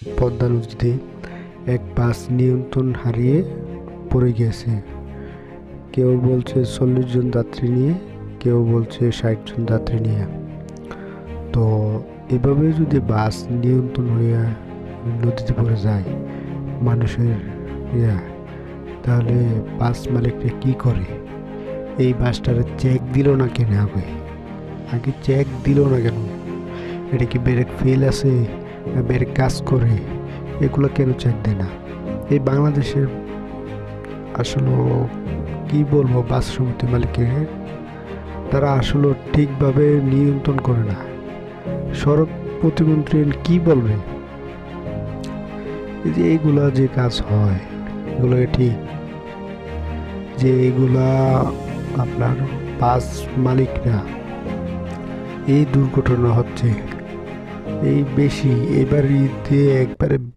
পদ্মা নদীতে এক বাস নিয়ন্ত্রণ হারিয়ে পড়ে গেছে। কেউ বলছে 40 জন যাত্রী নিয়ে, কেউ বলছে 60 জন যাত্রী নিয়ে। তো এভাবে যদি বাস নিয়ন্ত্রণ হয়ে নদীতে পড়ে যায় মানুষের ইয়া, তাহলে বাস মালিকরা কি করে? এই বাসটারে চেক দিল না কেন? আগে চেক দিল না কেন? এটা কি ব্রেক ফেল আছে না ব্রেক কাজ করে? এগুলো কেন চেক দেয় না? এই বাংলাদেশের আসলে কি বলবো, বাস সমিতি মালিকের তারা আসলে ঠিকভাবে নিয়ন্ত্রণ করে না। সড়ক প্রতিমন্ত্রী কি বলবে? এই যে এইগুলা যে কাজ হয়, এগুলো ঠিক যে এগুলা আপনার বাস মালিকরা, এই দুর্ঘটনা হচ্ছে এই বেশি, এবার ঈদে একবারে